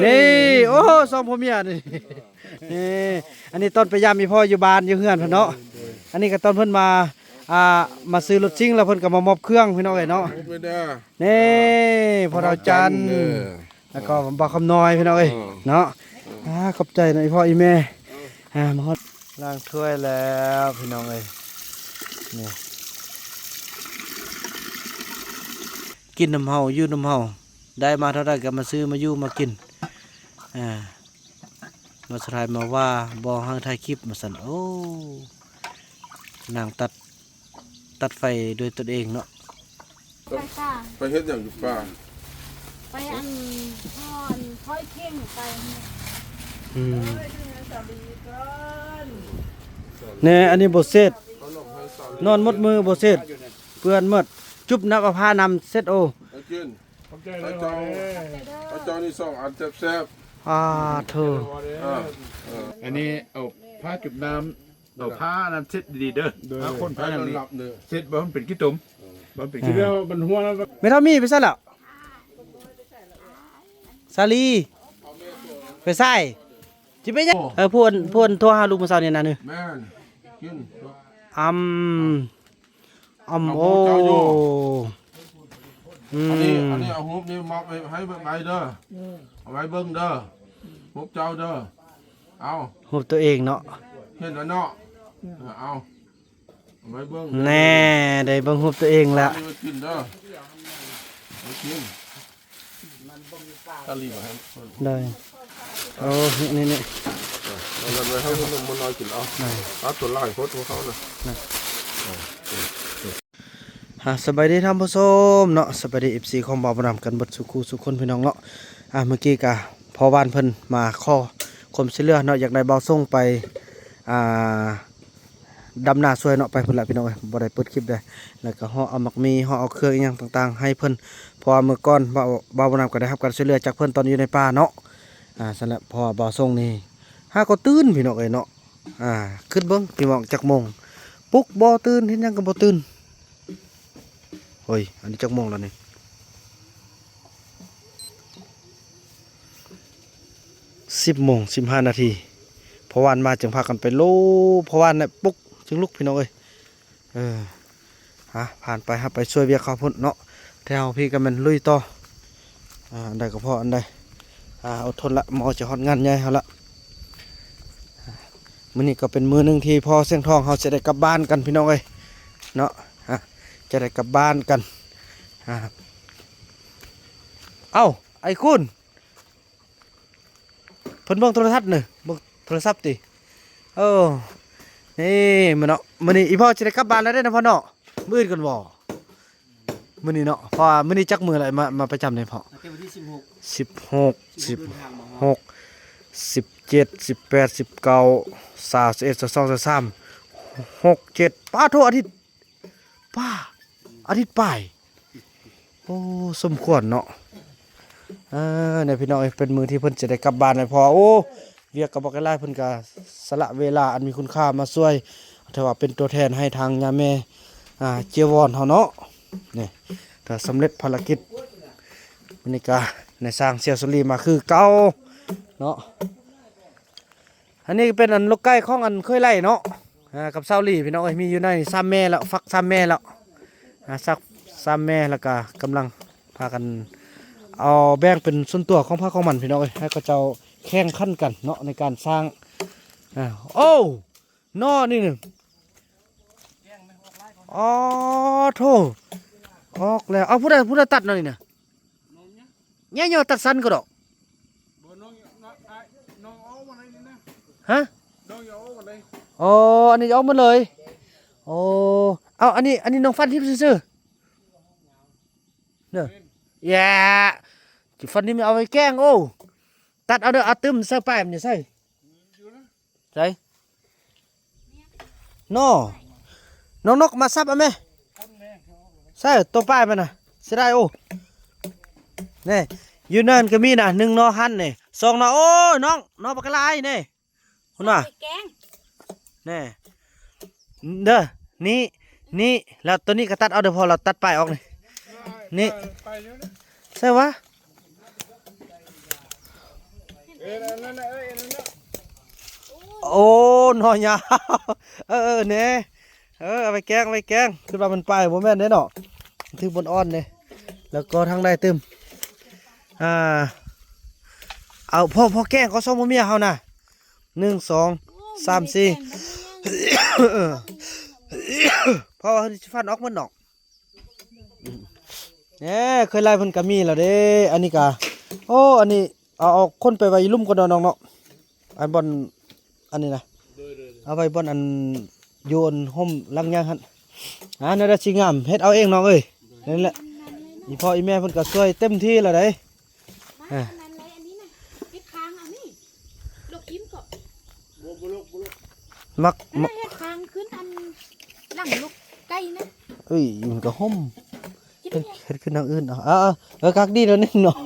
นี่โอ้สองพ่อเมียนี่นี่อันนี้ต้นพยายามมีพ่ออยู่บ้านอยู่เฮือนเพิ่นเนาะอันนี้ก็ต้นเพิ่นมามาซื้อรถซิ่งแล้วเพิ่นก็มามอบเครื่องพี่น้องเอ้ยเนาะนี่พอเราจันแล้วก็บ่าวคำน้อยพี่น้องเอ้ยเนาะขอบใจหน่อยพ่ออีแม่มาฮอดล้างถ้วยแล้วพี่น้องเอ้ยนี่กินน้ำเฮาอยู่น้ำเฮาได้มาเท่าไรก็มาซื้อมาอยู่มากินมาสายมาว่าบอให้ถ่ายคลิปมาสั่นโอ้นางตัดไฟด้วยตนเองเนาะไปป่าไปเฮ็ดอย่างอยู่ป่าไปอันพ่อนค่อยเข่งไปเนี่ยอันนี้บทเสร็จนอนมดมือบทเสร็จเปื่อนหมดจุบนักเอาผ้านำเสร็จโอกินไอ้เจ้านี่2 อันแซ่บเธออันนี้เอาผ้าจุบน้ำเอาผ้าน้ำเช็ดดีๆเด้อผ้าคนผ้าอย่างนี้เช็ดบ่มันเป็นขี้ตุ่มบ่เป็นขี้เดียวมันหัวแล้วไม่เท่ามีไปซะแล้วซาลีไปใส่จิไปยังพูนโทรหาลูกมื้อเช้านี่นะนี่แม่นกินโอ้อันนี้เอาหุบนี่มอบให้ใบเด้อเอาไว้เบิ่งเด้อหุบเจ้าเด้อเอาหุบตัวเองเนาะเห็นแล้วเนาะเอาไว้เบิ่งแน่ได้เบิ่งหุบตัวเองแล้วกินเด้อกินตะลีบ่ให้ได้โอ้นี่เอาไว้ให้มันน้อยกินเอาตัวลายโคตรของเขาน่ะสบายดีท่านผู้ชมเนาะสบายดี FC ของบ่าวบ่นำกันเบิดสุขสุขคนพี่น้องเนาะเมื่อกี้ก็พอบ้านเพิ่นมาข้อคมสิเลือเนาะอยากได้เบาส่งไปดำนาสวยเนาะไปเพิ่นละพี่น้องบ่ได้เปิดคลิปได้แล้วก็ห่อเอาหมักมีห่อเอาเครื่องอีหยังต่างๆให้เพิ่นพอเมื่อก่อนบ่าวบ่นำก็ได้รับการช่วยเหลือจากเพิ่นตอนอยู่ในป่าเนาะสำหรับพอเบาส่งนี่ก็ตื่นพี่น้องเอ้ยเนาะขึ้นเบิ่งพี่น้องจักโมงปลุกบ่ตื่นเฮ็ดหยังก็บ่ตื่นเฮ้ยอันนี้จักโมงแล้วนี่10:15 นาทีพอวานมาจึงพากันไปโลพอวานเนี่ยปุ๊กจึงลุกพี่น้องเอ้ยผ่านไปครับไปช่วยเวียเขาพุ่นเนาะแถวพี่ก็มันลุยต่ออันใดก็พออันใดอดทนละหมอจะฮอดงานใหญ่เขาละมื้อนี้ก็เป็นมื้อนึงที่พ่อเสียงทองเขาจะได้กลับบ้านกันพี่น้องเอ้ยเนาะจะได้กลับบ้านกันเอ้าไอ้คุณเพิ่นเบิ่งโทรทัศน์เนอะเบิ่งโทรศัพท์ตินี่มันเนาะมื้อนี้อีพ่อจะได้กลับบ้านแล้วได้นะพ่อเนาะมื้ออื่นกันบ่มื้อนี้เนาะเพราะมื้อนี้จักมื้ออะไรมาประจำได้พ่อวันที่16 17 18 19 21 22 23 6 7ป้าโทษอาทิตย์ป้าอาทิตย์ป้ายโอ้สมควรเนาะเนี่ยพี่น้องเป็นมือที่เพิ่นจะได้กลับบ้านเลยพอโอ้เรียกกับบอกไล่เพิ่นก็สละเวลาอันมีคุณค่ามาช่วยถือว่าเป็นตัวแทนให้ทางยาแม่เจียวอนเฮาเนาะนี่ถ้าสำเร็จภารกิจนี่ก็ในสร้างเสียสุรีมาคือเก่าเนาะอันนี้เป็นอันลูกไก่ของอันเคยไล่เนาะกับเซาลี่พี่น้องมีอยู่ใน3 แม่แล้วฟัก3 แม่แล้วสัก3 แม่แล้วก็กำลังพากันเอาแบ่งเป็นส่วนตัวของพระของมันพี่น้องให้เขาเจ้าแข่งขันกันเนาะในการสร้างโอ้นอนี่หนึ่งโธ่ออกแล้วเอาผู้ใดตัดหน่อยนะเนี่ยตัดสั้นก็ดอกฮะอันนี้เอามาเลยเอาอันนี้น้องฟันทิพย์ซื่อเด้อแย่จิฟันนี่มันเอาไปแกล้งโอ้ตัดเอาเด้อเอาตึมใส่ป้ายมันจะใส่น้องนกมาซับเอาไหมใส่ตัวป้ายมันนะเสียดายโอ้นี่อยู่นั่นก็มีนะ1 นอหันนี่2 นอโอ้น้องปากกาลายนี่คุณว่านี่เด้อนี่แล้วตัวนี้ก็ตัดเอาเดี๋ยวพอเราตัดป้ายออกนี่ใช่วะ นั่นน่ะนั่นน่ะ โอ้หน่อยยาวเนี่ยเอาไปแกงคือว่ามันไปบ่แม่นเด้เนาะถึงบนอ้อนเนี่ยแล้วก็ทางได้ตึมเอาพ่อแกงก็ส่งมาเมียเฮาน่ะ1 2 3 4เพราะว่าสิฟันออกมันเนาะเนี่ยเคยไล่เพิ่นก็มีแล้วเด้อันนี้ก็โอ้อันนี้เอาคนไปไว้ลุ่มก่อนเนาะน้องเนาะไอ้บอลอันนี้นะเอาไว้บอนอันโยนห่มลังยางหั่นนั่นแหละสิงามเฮ็ดเอาเองน้องเอ้ยนั่นแหละอีพ่ออีแม่เพิ่นก็ช่วยเต็มที่แล้วเด้ มาอันนั้นเลยอันนี้นะเฮ็ดค้างเอานี่ลกยิ้มก่อน มัก อันนั้นเฮ็ดค้างขึ้นอันหลังลกไก่นะ เอ้ยมันก็ห่ม กิน เฮ็ดขึ้นทางอื่นเอากักดีแล้วนึงเนาะ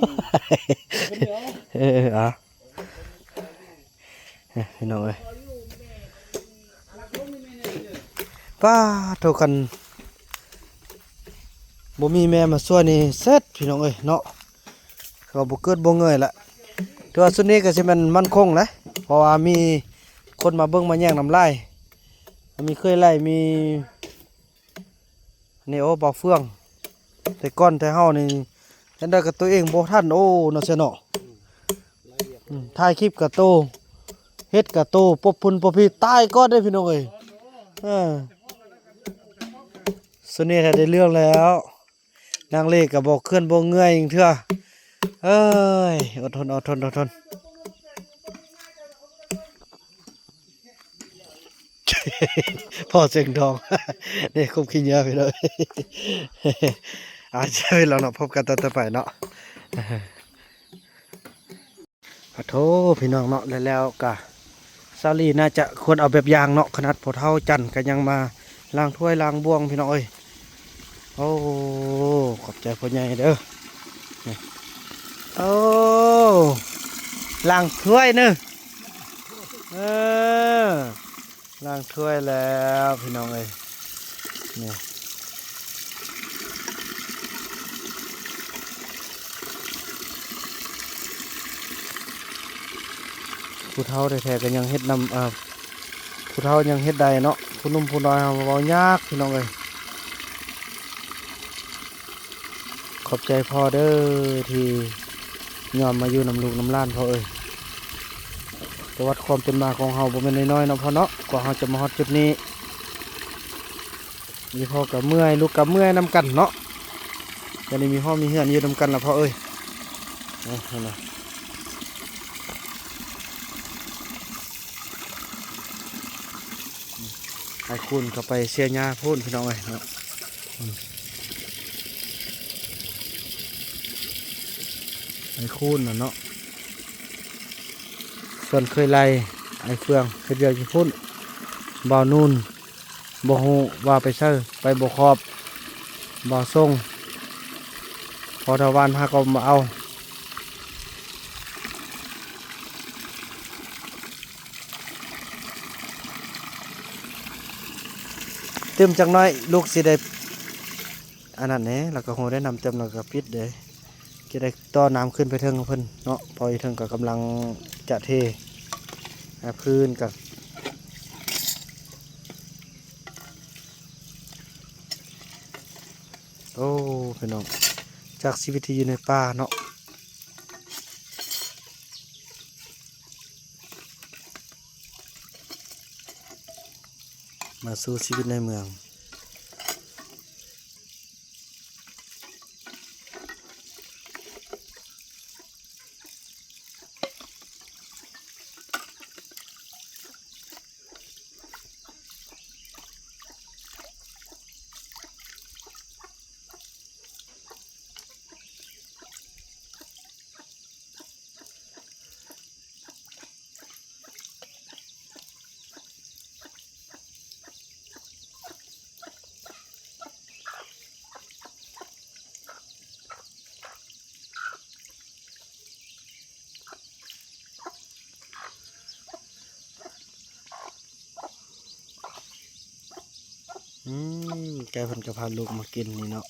พี่น้องเอ้ยป้าเท่ากันบ่มีแม่มาช่วยนี่เสร็จพี่น้องเอ้ยเนาะก็บ่เกิดบ่เงยละแต่ว่าสุดนี้ก็สิแม่นมั่นคงแหละเพราะว่ามีคนมาเบิ่งมาแย่งน้ำลายมีเคยไล่มีนี่โอ้บ่าวเฟืองแต่ก่อนแต่เฮานี่เห็นได้กับตัวเองบ่ทันโอ้เนาะเสียเนาะถ่ายคลิปกับโตเฮ็ดกับโตปบพุ่นปบพี่ตายก่อนได้พี่น้องเอ้ยสุดนี้ถ้าได้เรื่องแล้วนางเลขก็บอกเคลื่อนบ่เงื่อยอีกเทื่อเอ้ยอดทน พ่อเสียงทอง นี่คุบขี้เยอะไปเลย อาจจะเราเนาะพบกันต่อไปเนาะขอโทษพี่น้องเนาะแล้วกะซาลีน่าจะควรเอาแบบอย่างเนาะขนาดพอเท่าจันก็ยังมาล้างถ้วยล้างบ่วงพี่น้องเอ้ยโอ้ขอบใจพ่อใหญ่เด้อโอ้ล้างถ้วยเนอะล้างถ้วยแล้วพี่น้องเอ้ยเนี่ยผู้เฒ่าแท้ๆก็ยังเฮ็ดนำผู้เฒ่ายังเฮ็ดได้เนาะผู้หนุ่มผู้น้อยเว้ายากพี่น้องเอ้ยขอบใจพ่อเด้อที่ยอมมาอยู่นำลูกนำหล้านพ่อเอ้ยประวัติความเป็นมาของเฮาบ่แม่นน้อยๆเนาะพ่อเนาะกว่าเฮาจะมาฮอดจุดนี้มีพ่อกับเมื่อยลูกกับเมื่อยนำกันเนาะวันนี้มีพ่อมีเฮือนอยู่นำกันล่ะพ่อเอ้ยนะไอ้คุณก็ไปเสียหญ้าพูนพี่น้องเอ้ยเนาะไอ้คุณน่ะเนาะส่วนเคยไล่ไอ้เฟืองเคยเดียวจะพุ่นบ่าวนูนบ่ฮู้ว่าไปเซอไปบ่ขอบบ่าวส่งพอทวารหาก็มาเอาเติมจังน้อยลูกสิได้อันนั้นเนี่ยแล้วก็โหได้นำเติมแล้วก็ปิดเด้จะได้ต่อน้ำขึ้นไปเทิงของเพิ่นเนาะพออีเทิงก็กำลังจะเทพื้นกันโอ้พี่น้องจากชีวิตที่อยู่ในป่าเนาะมาสู่ชีวิตในเมืองแกเพิ่นก็พาลูกมากินนี่เนาะ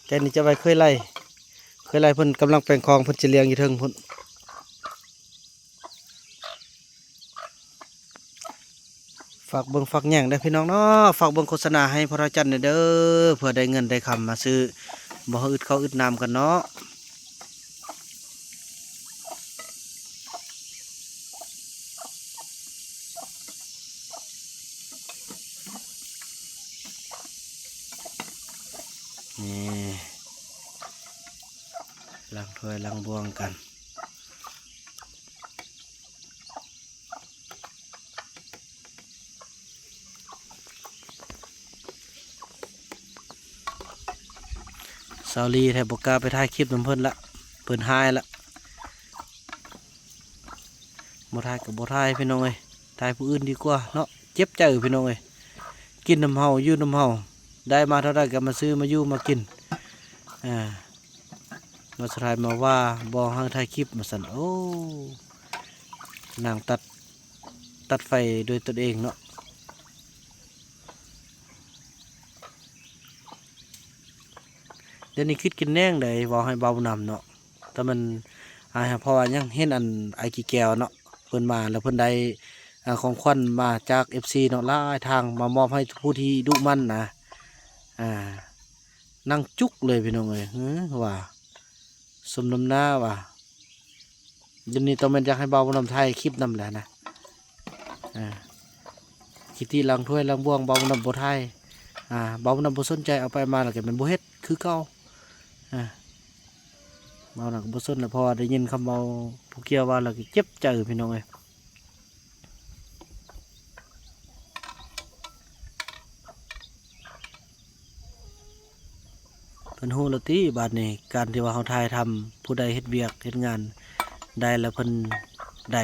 แกนี่จะไปเคยไล่เพิ่นกำลังแปลงคลองเพิ่นจะเลี้ยงอยู่เทิงพุ่น ฝากเบิ่งฝากแย่งได้อพี่น้องเนาะฝากเบิ่งโฆษณาให้พระจันทร์เด้อเพื่อได้เงินได้คำมาซื้อบ่ให้อึดข้าวอึดน้ำกันเนาะนี่ล้างถ้วยล้างบวงกันสาวลีแทบบกล้าไปถ่ายคลิปน้ำเพิ่นละเพิ่นหายละบ่ถ่ายกับบ่ถ่ายพี่น้องเอ้ยถ่ายผู้อื่นดีกว่าเนาะเจ็บใจพี่น้องเอ้ยกินน้ำเฮาอยู่น้ำเฮาได้มาเท่าไรก็มาซื้อมาอยู่มากินมาสุดท้ายมาว่าบ่ให้ถ่ายคลิปมาสั่นโอ้นางตัดไฟโดยตนเองเนาะเดี๋ยวนี้คิดกินแน่งได้บ่ให้เบานำเนาะแต่มันเพราะว่ายังเห็นอันไอกี่แก้วเนาะเพิ่นมาแล้วเพิ่นได้ของขวัญมาจาก FC เนาะหลายทางมามอบให้ผู้ที่ดุมั่นนะนั่งจุกเลยพี่น้องเอ้ยว่าสมน้ำหน้าว่ะเดี๋ยวนี้ต้องเป็นอยากให้เบานำไทยคลิปนำแหละนะคิดที่ล้างถ้วยล้างบ้วงเบานำบ่ไทยเบานำบ่สนใจเอาไปมาแล้วก็เป็นบ่เฮ็ดคือเก่าเบาหนักบ่สนแล้วพอได้ยินคำเบาผู้เกี่ยวว่าแล้วก็เจ็บใจพี่น้องเอ้ยเพิ่นฮู้แล้วติบาดนี้การที่ว่าเฮาทายทำผู้ใดเฮ็ดเวียกเฮ็ดงานได้แล้วเพิ่นได้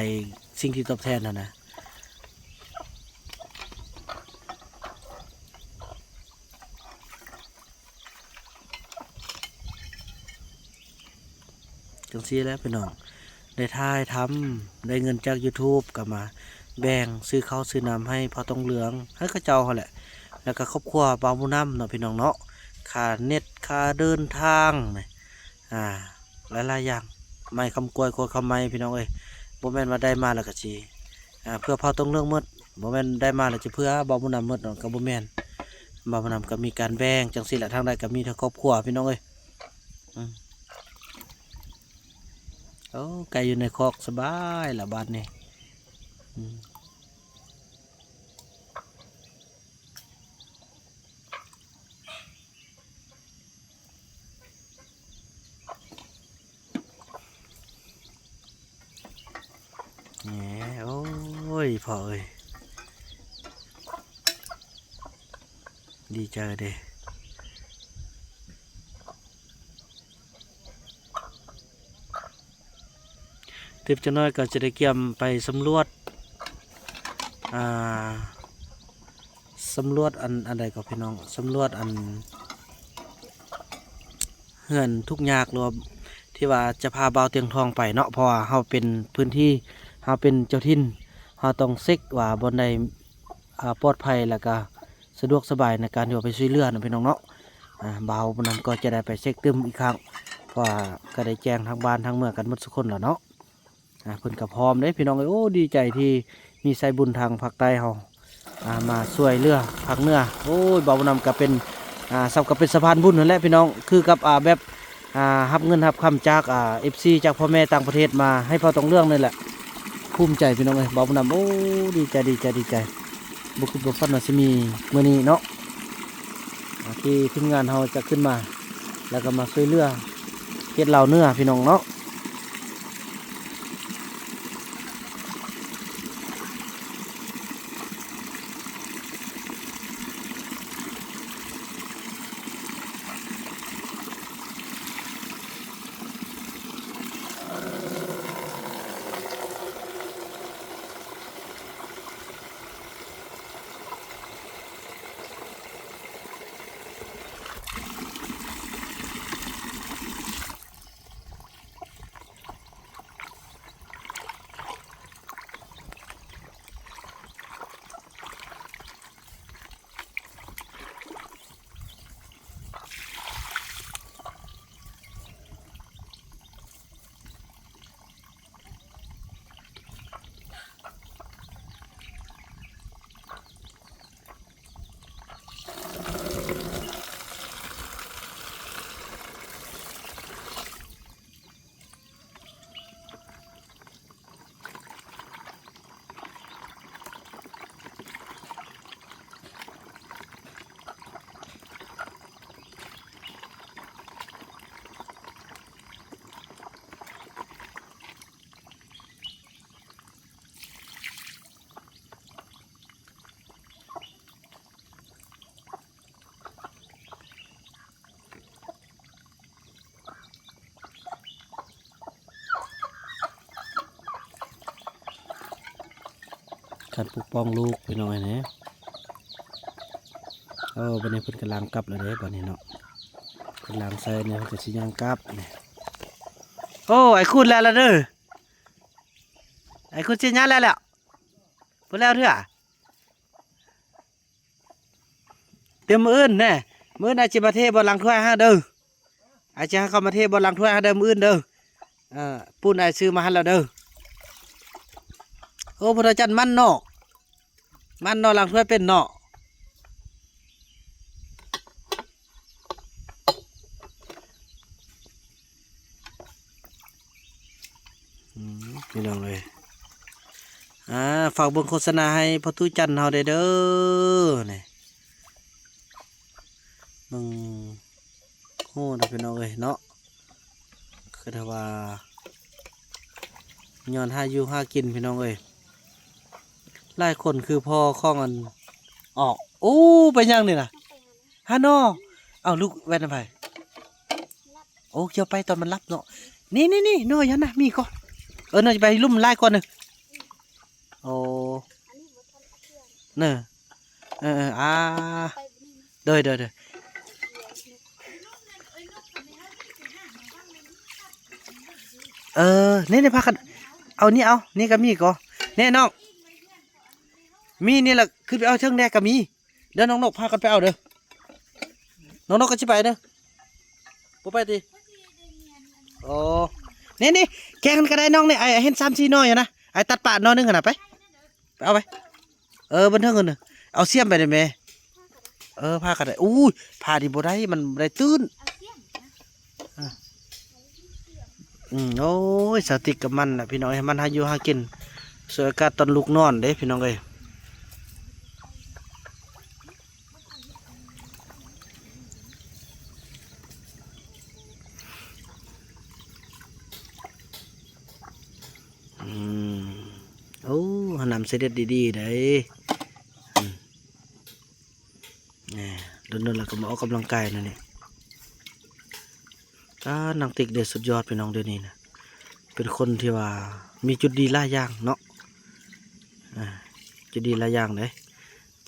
สิ่งที่ตอบแทนนะจังซี่แหล้วพี่น้องได้ทายทำได้เงินจาก YouTube กลับมาแบ่งซื้อข้าวซื้อน้ำให้พอต้องเหลืองให้กระเจ้าเขาแหละแล้วก็ครอบครัวบางบุญน้ำเนาะพี่น้องเนาะค่าเน็ตค่าเดินทางหลายๆอย่างไม่คำกล้วยกล้วยคำไม้พี่น้องเอ้ยบ่แม่นว่าได้มาแล้วก็สิเพื่อพอต้องเรื่องหมดบ่แม่นได้มาแล้วจะเพื่อบางบุญน้ำหมดเนาะก็บ่แม่นบางบุญน้ำก็มีการแบ่งจังซี่แหละทางใดก็มีทั้งครอบครัวพี่น้องเอ้ยโอ้ไก่อยู่ในคอกสบายละบาดนี่แหมโอ้ยพ่อเอ้ยดีใจเด้เติบจะน้อยก็จะได้เกี่ยมไปสำรวจอันใดก็พี่น้องสำรวจอันเฮือนทุกยากรวมที่ว่าจะพาเบาเตียงทองไปเนาะเพราะว่าเราเป็นพื้นที่เราเป็นเจ้าถิ่นเราต้องเช็คว่าบนใดปลอดภัยแล้วก็สะดวกสบายในการที่ว่าไปช่วยเหลือนะพี่น้องเนาะเบาบนนั้นก็จะได้ไปเช็คตึมอีกครั้งเพราะว่าก็ได้แจ้งทางบ้านทางเมืองกันหมดทุกคนแล้วเนาะเพิ่นกับพร้อมได้พี่น้องโอ้ดีใจที่มีสายบุญทางภาคใต้เฮามาช่วยเหลือภาคเหนือโอ้ยเบานำกับเป็นสับกับเป็นสะพานบุญนั่นแหละพี่น้องคือกับแบบรับเงินรับคำจากFC จากพ่อแม่ต่างประเทศมาให้พอต้องเรื่องนี่แหละภูมิใจพี่น้องเลยเบานำโอ้ดีใจบุคคลบุคคลน่ะสิมีมื้อนี้เนาะที่ทีมงานเฮาจะขึ้นมาแล้วก็มาช่วยเหลือเฮ็ดเหล่าเนื้อพี่น้องเนาะ การปกป้องลูกพี่น้อยนะบัดนี้เพิ่นกำลังกลับแล้วเด้บัดนี้เนาะกำลังใส่เนี่ยเพิ่นก็สิย่างกลับนี่โอ้ไอ้คุณแล้วล่ะเด้อไอ้คุณสิย่างแล้วพุ่นแล้วเด้อเตรียมมื้ออื่นแน่มื้ออื่นอาจสิมาเทบ่หลังถ้วยให้เด้ออาจจะให้เขามาเทบ่หลังถ้วยให้เด้อมื้ออื่นเด้อปุ้นไอ้ซื้อมาให้แล้วเด้อโอ้พระจันทร์มันเนาะมันเนาะหลังถ้วยเป็นเนาะพี่น้องเลยฝากเบิ่งโฆษณาให้พ่อตู้จันทร์เฮาได้เด้อนี่มึงโหนะพี่น้องเลยเนาะคือถ้าว่าย้อนหาอยู่หากินพี่น้องเลยหลายคนคือพ่อข้องอันออกโอ้ไปยังนี่นะฮานอเอาลูกแว่นไปโอ้เกี่ยวไปตอนมันรับเนาะนี่น้อยยันนะมีก่อนน่าจะไปลุ่มไล่ก่อนหนึ่งโอ้เนอะเด้อนี่พากันเอานี่ก็มีก่อนนี่น้องมีนี่แหละขึ้นไปเอาเชิงแดกก็มีเดี๋ยวน้องนกพากันไปเอาเด้อน้องนกก็จะไปเด้อปุ๊บไปดิโอ้นี่แกงกันก็ได้น้องนี่ไอเห็น3-4น้อยอยู่นะไอตัดปาดน้อยนึงขนาดไปเอาไปบันเทิงกันเนอะเอาเสียมไปได้ไหมพากันได้อู้พาดิบ่ได้มันได้ตื้นโอ้ยสติกกับมันนะพี่น้องให้มันหาอยู่หากินสวยอากาศตอนลูกนอนเด้พี่น้องเอ้ยโอ้นำเสด็จดีๆได้โดนๆแล้วก็มาออกกำลังกายนั่นนี่นางติ๊กเด็ดสุดยอดพี่น้องเดี๋ยวนี้นะเป็นคนที่ว่ามีจุดดีหลายอย่างเนาะจุดดีหลายอย่างเลย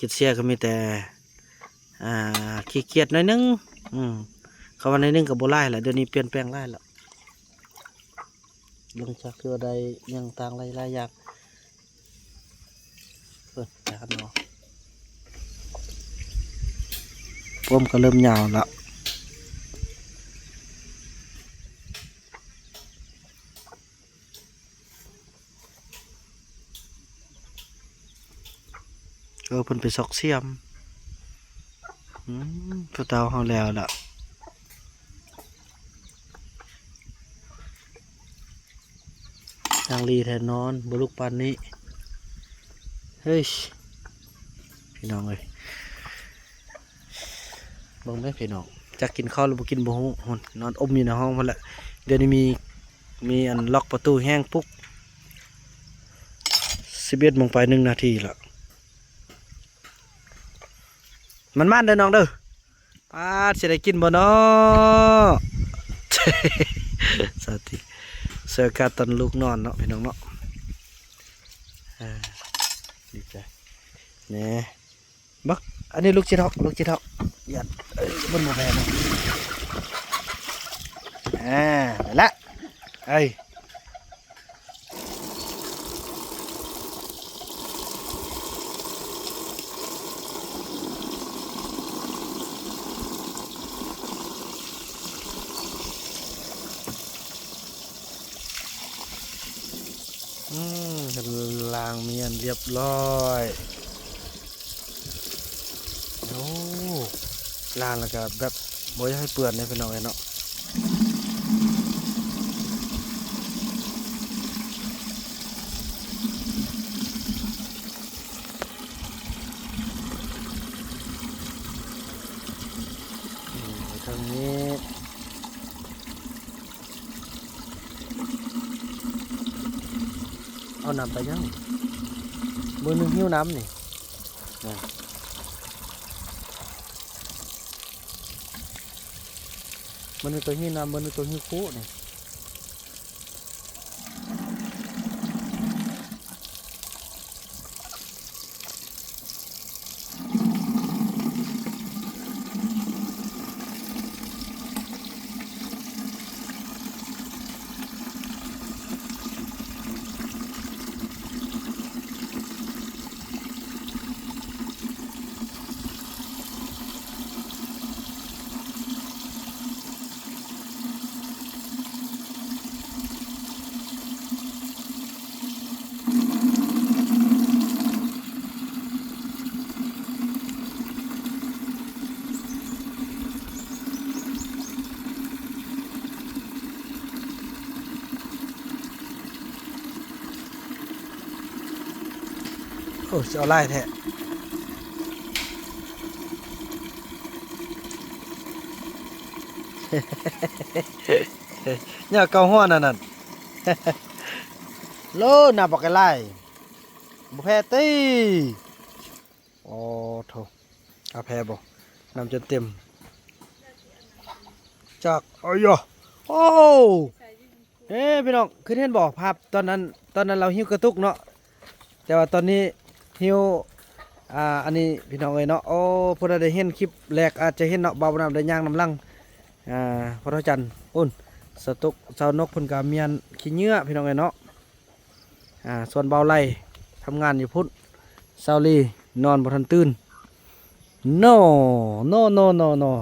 จุดเสียก็มีแต่ขี้เกียจหน่อยนึงเขาว่าหน่อยนึงกับโบราณแหละเดี๋ยวนี้เปลี่ยนแปลงหลายแล้วลงจากที่ว่าใดยังต่างหลายอย่างนะครับเนาะผมก็เริ่มยาวแล้วเพิ่นไปซอกเสียมตัวเตาเขาแล้วล่ะทางรีแทนนอนบลุกปานนี้เฮ้ยพี่น้องเลยบังไหมพี่น้องจะกินข้าวหรือบ่กินบ่ฮู้นอนอมอยู่ในห้องหมดละเดี๋ยวนี้มีอันล็อกประตูแห้งปุ๊ก11 โมงไป1 นาทีละมันเด้อน้องเด้อป้าจะได้กินบ่เนาะ สวัสดีเสือกาตอนลูกนอนเนาะพี่น้องเนาะดีใจเนี่ยบักอันนี้ลูกจิตอกยัดบนหมู่แม่เนาะละล้างเมียนเรียบร้อยโอ้ล้างแล้วก็แบบบ่อยากให้เปื้อนเนี่ยพี่น้องเนาะทางนี้เอาน้ำไปยังมือหนึ่งหิ้วน้ำนี่มือหนึ่งตัวหิ้วน้ำมือหนึ่งตัวหิ้วคู่นี่ โอ้จะเอาไล่แท้เนี่ยเกาหัวนั่นน่ะ โลน่ะบอกกันไล่บ่แพ้ตีโอ้โถเอาแพ้บ่นำจนเต็มจากอ้ยโอ้เอ้พี่น้องคือเห็นบอกภาพตอนนั้นเราหิ้วกระตุกเนาะแต่ว่าตอนนี้หิ้วอันนี้พี่น้องเอ้ยเนาะโอ้พวกเราได้เห็นคลิปแรกอาจจะเห็นเนาะเบาน้ำได้ย่างน้ำลังพระจันทร์อุ่นสตุกเจ้านกเพิ่นก็เมียนขี้เหงื่อพี่น้องเอ้ยเนาะส่วนเบาไล่ทำงานอยู่พุ่นเซาลีนอนบ่ทันตื่น no no no no no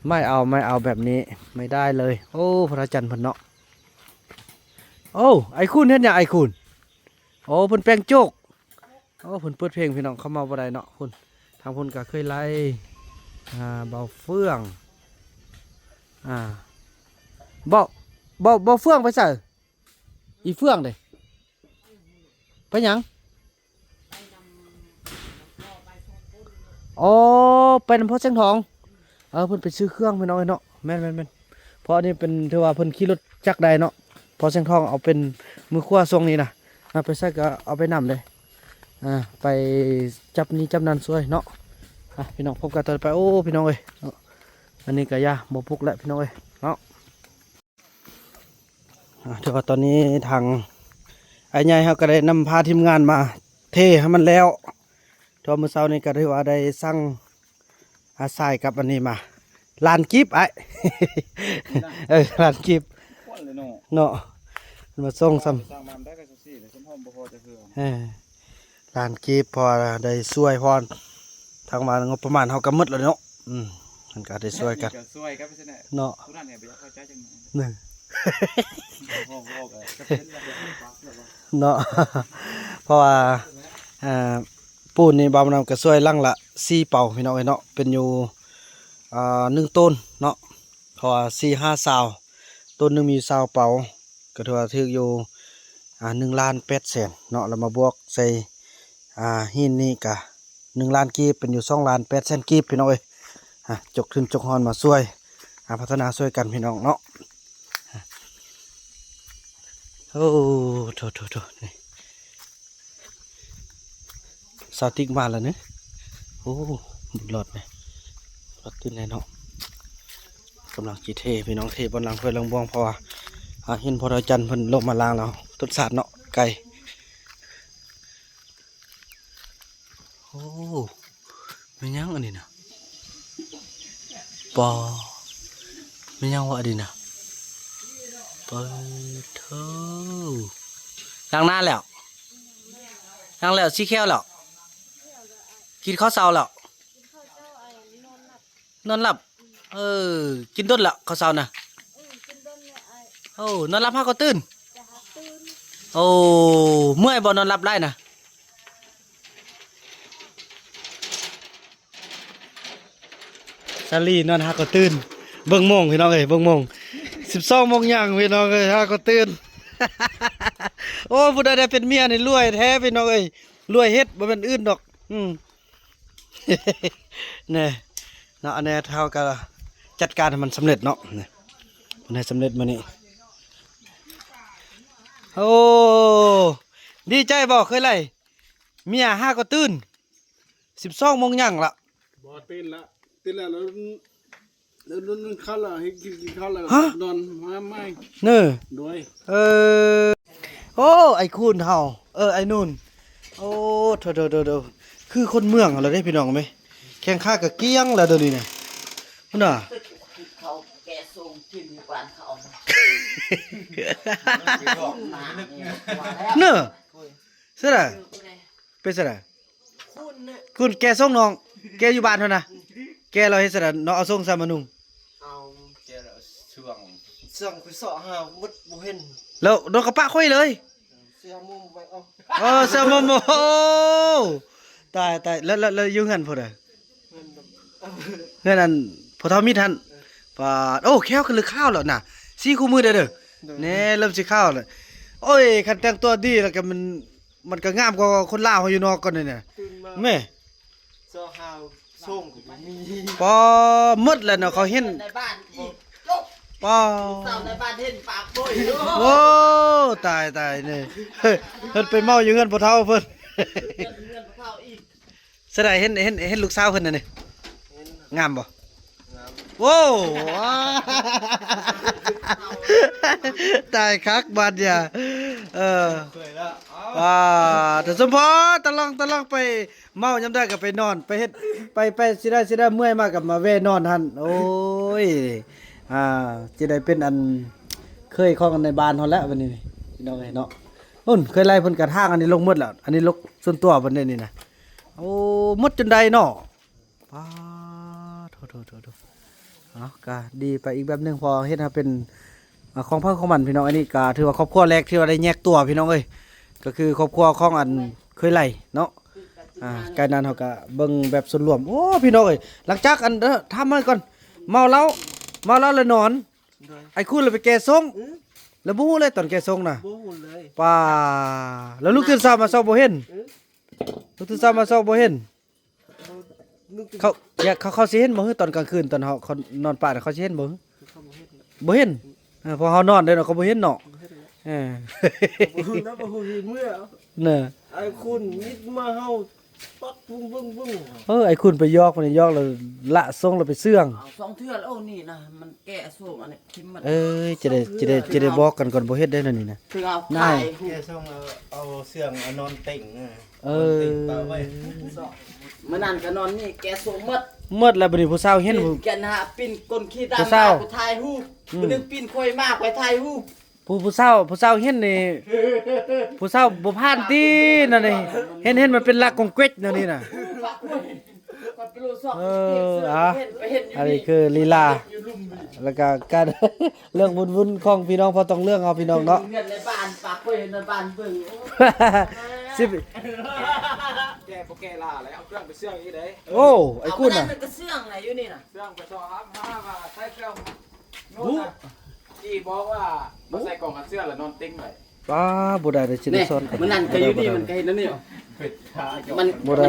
ไม่เอาแบบนี้ไม่ได้เลยโอ้พระจันทร์เพิ่นเนาะโอ้ไอ้คุณเฮ็ดหยังไอ้คุณโอ้เพิ่นแปลงโจกโอ้เพิ่นเปิดเพลงพี่น้องเข้ามาบ่ได้เนาะคุณทางเพิ่นก็เคยไล่เบาเฟื่องบ่เฟื่องไปใส่อีเฟื่องเด้ไปหยังอ๋อเป็นพ่อเสียงทองเพิ่นไปซื้อเครื่องพี่น้องเนาะแม่นเพราะนี่เป็นถือว่าเพิ่นขี่รถจักรได้เนาะพอเสียงทองเอาเป็นมือขวาทรงนี้นะไปใส่ก็เอาไปนำเลยไปจับนี้จับนั้นสวยเนาะพี่น้องพบกันต่อไปโอ้พี่น้องเอ้ยอันนี้ก็ยาบ่พุกแล้วพี่น้องเอ้ยเนาะถือว่าตอนนี้ทางไอ้ใหญ่เขาก็ได้นำพาทีมงานมาเทให้มันแล้วทอมื้อเช้านี้ก็ถือว่าได้สั่งทรายกับอันนี้มาลานกิฟไอ้ ลานกิฟเนาะมาส่งซ้ำลานกิฟพอได้ช่วยพรทางมางบประมาณเขากำมืดแล้วเนาะมันก็ได้ช่วยกันเนาะหนึ่งเนาะเพราะว่าปูนนี่บางนำก็ช่วยลั่งละ4 เป่าพี่น้องเนาะเป็นอยู่1 ต้นเนาะเพราะว่า4-5 ซาวต้นหนึงมี20 เป่าก็ถือว่าถึกอยู่1,800,000เนาะแล้วมาบวกใส่หินนี่ก็1,000,000 กีบเป็นอยู่2,800,000 กีบพี่น้องเอ้ยจกขึ้นจกฮอนมาช่วยพัฒนาช่วยกันพี่น้องเนาะโอ้โถนี่สาวติ๊กมาแล้วเนี่ยโอ้บุญหลอดเนี่ยรถติดแน่เนาะกำลังจีเทพี่น้องเทบนหลังเพื่อนลงบวงเพราะว่าเห็นพอเราจันเพิ่นลงมาล้างแล้วต้นสาดเนาะไก่โอ้ไม่ยั้งอันนี้นะปอไม่ยั้งว่าอันนี้นะเปิดเท่าล้างหน้าแล้วล้างแล้วชี้แค้วแล้วกินข้าวเช้าแล้วนอนหลับกินต้นแล้วข้าวเช้านะโอ้นอนหลับห้าก็ตื่นโอ้เมื่อยบ่นอนหลับได้นะซาลีนอนห้าก็ตื่นเบิ่งโมงพี่น้องเอ้ยเบิ่งโมง12 โมงย่างพี่น้องเอ้ยห้าก็ตื่น โอ้ผู้ใดได้เป็นเมียนี่รวยแท้พี่น้องเอ้ยรวยเฮ็ดบ่แม่นอื่นดอกเนี่ยเนาะอันนี้เท่ากับจัดการให้มันสำเร็จเนาะเนี่ยมันให้สำเร็จมานี่โอ้ดีใจบ่เคยไล่เมียห้าก็ตื่น12 โมงย่างละบ่ตื่นแล้วแล้วข้าวละให้กินข้าวละนอนมาไม่เน้อด้วยโอ้ไอ้คุณเฮาไอ้นู่นโอ้โถคือคนเมืองเราได้พี่น้องไหมแข่งข้ากับเกี้ยงแล้วเดี๋ยวนี้เนี่ยพุ่นน่ะเขาแกส่งทิมกวนเขาเนอะเสร็จแล้วเป็นเสร็จแล้วคุณแกส่งน้องแกอยู่บ้านเท่านะแกเราเฮ็ดเสร็จแล้วน้องเอาส่งซามานุงเอาแกเราช่วงคือสอหามุดบ่เห็นแล้วโดนกระปะค่อยเลยเสื้อมุมไปเสื้อมุมโอ้ตายแล้วยุ่งกันพุ่นน่ะนั่นพอเท่ามีทันปาดโอ้แค่คือข้าวแล้วน่ะ4 คู่มือเด้อแน่เริ่มสิข้าวแล้วโอ้ยคันแต่งตัวดีแล้วก็มัน มันก็งามกว่าคนลาวเขาอยู่นอกก่อนนี่น่ะ ตื่นมา แม่ เสื้อหาวส่งก็บ่มี ปอหมดแล้วเนาะเขาเห็น ในบ้านอีกจบ ปอ เจ้าในบ้านเห็นปากบ่อย โอ้ตายนี่เฮ้ยเพิ่นไปเมาอยู่เงินบ่เท่าเพิ่น เงินเข้าอีก แสดงเห็นลูกสาวเพิ่นน่ะนี่งามบ่ งาม โว้ว้าตายคักบาดอย่าเออ เคยแล้ว แต่สมพอตะลองไปเมายามได้ก็ไปนอนไปเฮ็ดไปสิได้เมื่อยมากกับมาแว่นอนหั่นโอ้ยสิได้เป็นอันเคยของกันในบ้านเฮาแล้วบัดนี้พี่น้องเอ้ยเนาะนุ่นเคยไล่เพิ่นกระทางอันนี้ลงหมดแล้วอันนี้ลกส่วนตัวเพิ่นนี่นะโอ้หมดจนใดเนาะป้าโทเอาก็ดีไปอีกแบบหนึงพอเฮ็ดให้เป็นของเพิ่นของมันพี่น้องอันนี้ก็ถือว่าครอบครัวแรกที่ว่าได้แยกตัวพี่น้องเอ้ยก็คือครอบครัวของอันเคยไล่เนาะการนั้นเขาก็เบิ่งแบบส่วนรวมโอ้พี่น้องเอ้ยหลังจากอันทำมาก่อนเมาแล้วแล้วนอนไอ้คุณเลยไปแก่ทรงแล้วบ่ฮู้เลยตอนแก่ทรงน่ะ บ่ฮู้เลย ป้าแล้วลูกตื่นเช้ามาเช้าบ่เห็นลูกตื่นเช้ามาเช้าบ่เห็น นึก เขาสิเห็นบ่คือตอนกลางคืนตอนเขานอนป่าน่ะเขาสิเห็นบ่บ่เห็นพอเฮานอนเด้อเนาะเขาบ่เห็นเนาะเออ บ่ฮู้นะบ่ฮู้เมื่อ เน่ะ ไอ้คุณนิดมาเฮาปักบุ้งบุ้งบุ้ง ไอ้คุณไปยอกมันยอกแล้วละทรงแล้วไปเสื่อง เอาสองเทื่อแล้วโอ้นี่นะมันแก้ส้มอันนี้ทิ่มมัน เอ้ยจะได้บอกกันก่อนบ่เฮ็ดได้นั่นนี่นะ ถึงเอา ได้ ถ่าย แกส่งเอาเสื่องเอานอนเต่ง เออ มื้อนั้นก็นอนนี่แก้ส้มหมด หมดแล้วบัดนี้ผู้สาวเห็นผู้ แกนะปิ้นก้นขี้ดำ ผู้สาว ไปถ่ายรูปมื้อนึงปิ้นค่อยมากไปถ่ายรูป ผู้สาวเห็นนี่ผู้สาวบ่ผ่านตินั่นนี่เห็นมันเป็นลักของเกวดนั่นนี่น่ะ ปักไว้ก่อนไปรู้ซอก เออ ไปเห็นอยู่ อันนี้ นี่ คือลีลาแล้วก็การ เรื่องวุ่นๆของพี่น้องพอต้องเรื่องเอาพี่น้องเนาะ เงินในบ้านปักไว้ในบ้านเบิ่ง สิบ แกบ่แกล่าแล้วเอาเครื่องไปเสื่องอีกเด้ โอ้ไอ้คุณน่ะ มันก็เสื่องไหนอยู่นี่น่ะ เสื่องไปต่อครับ5ว่าใส่เครื่องโน่นน่ะที่บอกว่าบ่ใส่กล่องอัดเสื้อแล้วนอนติ้งไว้ ป้าบ่ได้ได้สิได้ นี่ สอน มันนั่นก็อยู่นี่มันก็เห็นนั่นนี่มัน บ่ได้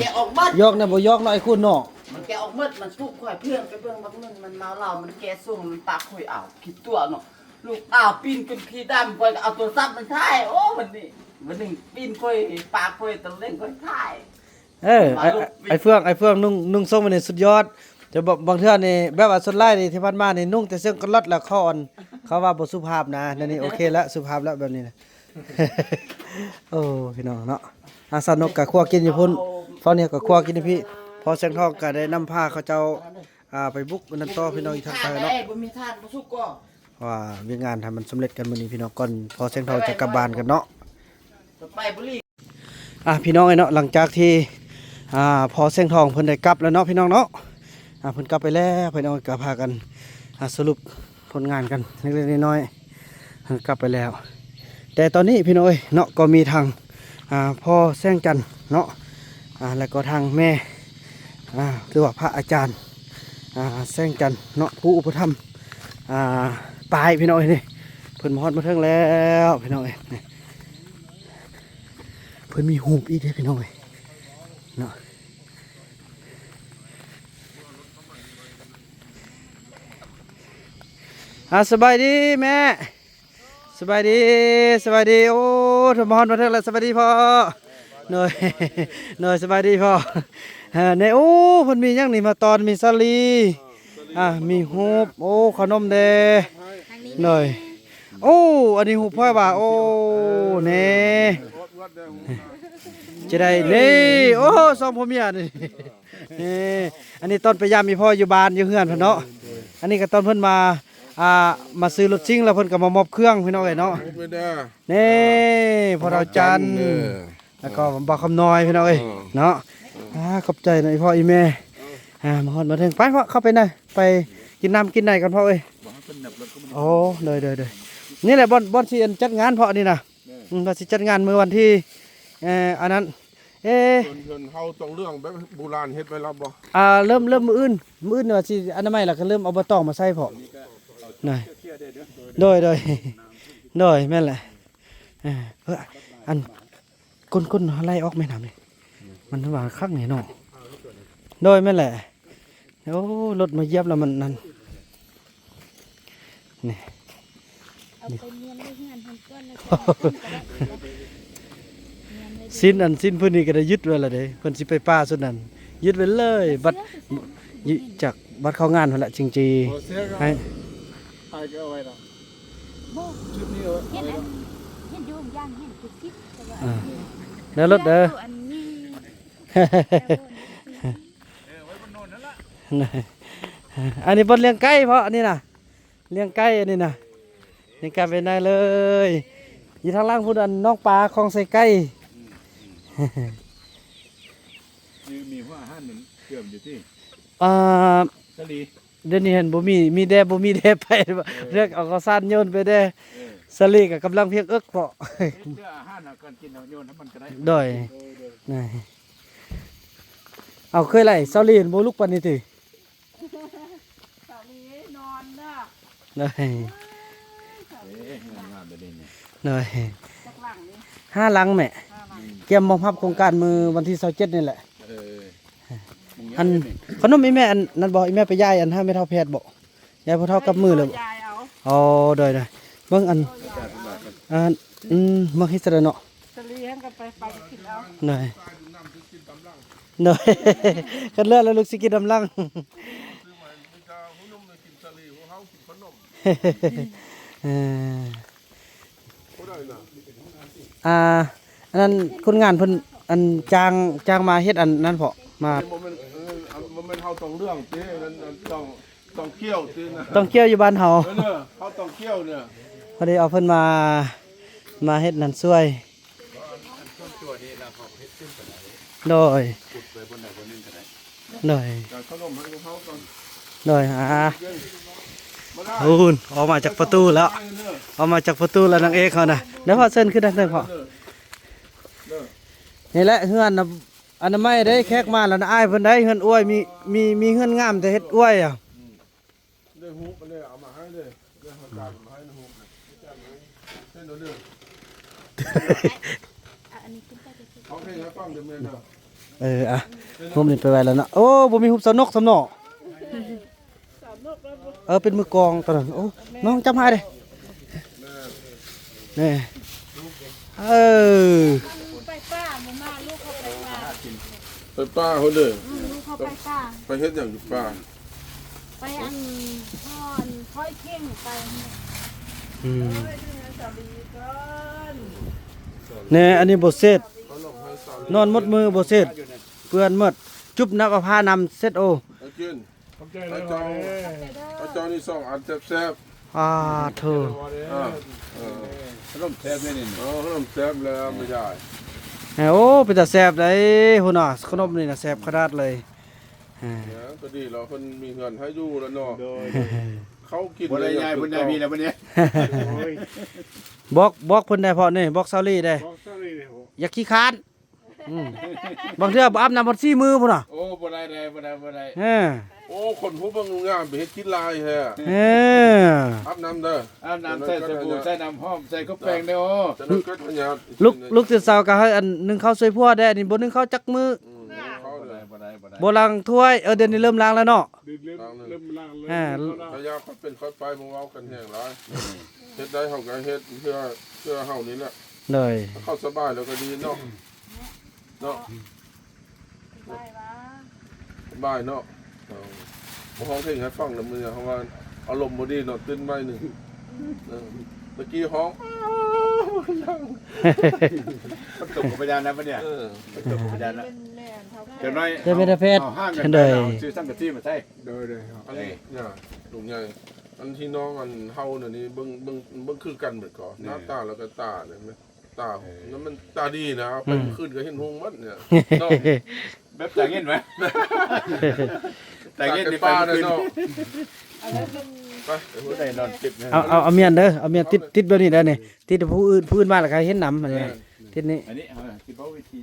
แกะออกบัด ยอกนะบ่ยอกเนาะไอ้คุณเนาะ มันแกะออกหมดมันทุกข่อยเพื่อนไปเบิ่งบักนึงมันเมาเหล้ามันแกะส่งมันปากข่อยอ้าวผิดตัวเนาะลูกอ้าวปีนขึ้นขี้ดำข่อยก็เอาโทรศัพท์มันถ่ายโอ้มันนี่มันนึงปีนข่อยปากข่อยตะเล่งข่อยถ่าย ไอ้เฟืองนุ่งทรงมันนี่สุดยอดจะบางเทื่อนี่แบบว่าสุดไล่นี่ที่ผ่านมานี่นุ่งแต่เสื้อกลอดแล้วเขาอ่อนเขาว่าบ่สุภาพนะนั่นนี่โอเคแล้วสุภาพแล้วแบบนี้นะ โอ้พี่น้องเนาะอาสนกกับครัวกินอยู่พุ่นเฝ้าเนี่ยกับครัวกินนี่พี่พอแสงทองก็ได้นำผ้าเขาเจ้าไปบุกนั่นต่อพี่น้องอีกทางไปเนาะ บ่มีทานบ่สุกก็ ว่ามีงานทำมันสำเร็จกันมื้อนี้พี่น้องก่อนพอแสงทองจะกลับบ้านกันเนาะ ไปบุรี พี่น้องเนาะหลังจากที่พอแสงทองเพิ่นได้กลับแล้วเนาะพี่น้องเนาะเพิ่นกลับไปแล้วพี่น้องก็พากันสรุปผลงานกันเล็กๆน้อยๆกลับไปแล้ว แต่ตอนนี้พี่น้อยเนาะก็มีทางพ่อแสงจันทร์เนาะแล้วก็ทางแม่หรือว่าพระอาจารย์แสงจันทร์เนาะผู้อุปถัมภ์ปลายพี่น้อยนี่เพิ่นมาฮอดมาเทิงแล้วพี่น้อยนี่เพิ่นมีหูบอีกเด้อพี่น้อยเนาะสบายดีแม่สบายดีโอ้ทมอนมาเถอะแล้วสบายดีพ่อหน่อยสบายดีพ่อในโอ้เพิ่นมีหยังนี่มาตอนมีสาลีมีฮูบโอ้ขนมแดหน่อยโอ้อันนี้ฮูบพ่อว่าโอ้เน่จะได้นี่โอ้สองพ่อเมียนี่อันนี้ตอนไปยามมีพ่ออยู่บ้านอยู่เฮือนเพิ่นเนาะอันนี้ก็ตอนเพิ่นมาซื้อรถซิ่งแล้วเพิ่นก็มามอบเครื่องพี่น้องเอ้ยเนาะนี่พอเราจันทร์แล้วก็บ่คำน้อยพี่น้องเอ้ยเนาะขอบใจหน่อยพ่ออีแม่มาฮอดมาถึงไปพ่อเข้าไปหน่อยไปกินน้ำกินไหนกันพ่อเอ้ยโอ้เลยนี่แหละบ่อนสิจัดงานพ่อนี่นะเราสิจัดงานมื้อวันที่อันนั้นเพิ่นเฮาต้องเรื่องแบบโบราณเฮ็ดไว้แล้วบ่เริ่มมื้ออื่นว่าสิอนามัยแล้วก็เริ่มเอาบ่ตองมาใส่พ่อหน่อยโดยแม่นแหละอัน ก้นไล่ออกแม่น้ำนี่มันว่าคักนี่เนาะโดยแม่นแหละโอ้รถมาเหยียบแล้วมันนั่นนี่ เอาไปเนียนไว้เฮือนทันก้อนแล้วก็ สิ้นเพิ่นนี่ก็ได้ยึดไว้และเด้เพิ่นสิไปป่าสุดนั้นยึดไว้เลยบัดยึดจากบัดเข้างานนั่นแหละจริง โอ้เสีย ๆ ก็ ให้ ไปก็เอาไว้ดอก บ่ ชุดนี้เอา เห็นอันเห็นอยู่ย่างเห็นคือคิดแต่ว่า อ่าเด้อรถเด้อ อันนี้ อันนี้บนเลี้ยงไก่เพราะอันนี้นะเลี้ยงไก่อันนี้นะเลี้ยงไก่ไปได้เลยอยู่ทางล่างพูดอันน้องปลาคลองใส่ไก่ มีหัวอาหารหนึ่งเชื่อมอยู่ที่ อ่า สลี เดี๋ยวนี้เห็นบ่มีแดบ่มีแดไปเรียกเอาข้าวสารโยนไปแดสลีกับกำลังเพียงเอิกเพาะ เชื่ออาหารเอาก่อนกินเอาโยนให้มันก็ได้ ดอยนี่เอาเคยไล่เซาลีนบ่ลูกปานนี้ติ สามีนอนน่ะ ดอย งานแบบนี้เนี่ย ดอย จากหลังนี้ ห้าหลังแม่เตรียมมอบรับโครงการมือวันที่27นี่แหละ อันขนมอีแม่อันนั้นบอกอีแม่ไปย่ายอันให้ไม่เท่าแพทย์บอกยายพอเท่ากับมือเลยบ่ ยายเอา อ๋อได้เบิ่งอันมาฮิสระเนาะ สลีให้กันไปกินเอา หน่อยหน่อย กันเลือดแล้วลูกสิกินดำลังเอ่ออันนั้นคนงานเพิ่นอันจ้างมาเฮ็ดอันนั้นพอมา มันเฮาต้องเรื่องตินั้นต้องเกี่ยวตินะ ต้องเกี่ยวอยู่บ้านเฮา เออเฮาต้องเกี่ยวเนี่ย พอดีเอาเพิ่นมาเฮ็ดนั่นช่วยโดยโดย การขนมให้เฮาก่อน โดยโอ้ยออกมาจากประตูแล้วออกมาจากประตูแล้วนางเอกเขาน่ะเดี๋ยวพอเส้นขึ้นได้เส้นพอนี่แหละเฮือนน่ะอันนั้นไม่ได้แขกมาแล้วนะอ้ายเพิ่นได้เฮือนอ้วยมีเฮือนงามแต่เฮ็ดอ้วยอ่ะ ได้ฮูบเลยเอามาให้เลยได้เฮาจ่ายมาให้นะฮูบเส้นเด้อ อันนี้กินไปจะกิน เอาให้ฟังเด้อแม่เด้อ อ่ะผมนี่ไปไว้แล้วเนาะโอ้บ่มีหุบสนกสำนอเป็นมือกองตอนนั้นโอ้น้องจำหายเด้นี่เออ ไปป้าหมูมาลูกเขาไปป้า ไปป้าเขาเด้อ ลูกเขาไปป้า ไปเฮ็ดหยังอยู่ป้า ไปอันพ่อนค่อยเข่งไป อืมเนี่ยอันนี้บ่เสร็จ ขนมให้สาวน อนหมดมือบ่เสร็จเปื้อนหมดจุบนักเอาผ้านำเสร็จโอ เอากิน ขอบใจเลย เอาเจ้านี่2อันแซ่บ เธอ ๆขนมแซ่บแม่นี่ ขนมแซ่บแล้วไม่ได้ โอ้เป็นตาแซ่บได้หุ่นน่ะขนมนี่น่ะแซ่บขนาดเลย ก็ดีเราคนมีเงินให้อยู่แล้วเนาะ โดย เขากิน บ่ได้ยายบ่ได้มีแล้วบ่เนี่ย บอกเพิ่นได้พอนี่บอกเซาลี่ได้ บอกซะเลยโห อย่าขี้คร้านบางเทื่อบ่อาบน้ำบ่ซี่มือพุ่นน่ะ โอ้บ่ได้บ่ได้ เออ โอ้คนผู้บังงามไปเฮ็ดกินลายแท้ เออ อาบน้ำเด้อ อาบน้ำใส่สบู่ใส่น้ำหอมใส่ข้าวแป้งได้โอ้ จะนึกก็อัญญา ลูกตื่นเช้าก็ให้อันนึงข้าวสวยพัวได้อันนี้บ่นึงข้าวจักมือ เขาเลย บ่ได้ บ่ล้างถ้วยเดี๋ยวนี้เริ่มล้างแล้วเนาะ เริ่มล้างเลย พยาเขาเป็นค่อยไปมึงเว้ากันแห้งหลายเฮ็ดได้เฮาก็เฮ็ดเพื่อเฮานี่แหละ เลย เขาสบายแล้วก็ดีเนาะเนาะ ไปวะ สบายเนาะบ่ฮ้องเพลงให้ฟังแล้วมื้อเพราะว่าอารมณ์บ่ดีเนาะตื่นใหม่นึงเมื่อกี้ฮ้อง มันตกกับพยานนะบ่เนี่ยมันตกกับพยานนะ เป็นแม่เท่า เดี๋ยวน้อย เดี๋ยวไม่ได้เพชร อาห้างกัน เดี๋ยว ซื้อสังกะสีมาใส่โดย อันนี้เนี่ยลุงใหญ่อันที่น้องอันเฮาน่ะนี่เบิ่งคือกันเบิดก่อนหน้าตาแล้วก็ตาเนี่ยมั้ยตาแล้วมันตาดีนะไปขึ้นก็เห็นหงมัดเนี่ยเนาะ แบบจ่ายเงินไหมจ่ายเงินนี่ไป ป้า เมื่อ เลย คืน เนาะ ไป ผู้ใดนอนจิบนะ เอาเมียนเด้อเอาเมียนติดแบบนี้ได้นี่ติดผู้อื่นมาแล้วใครเห็นนำอันนี้ติดนี้ อันนี้ที่เขาวิธี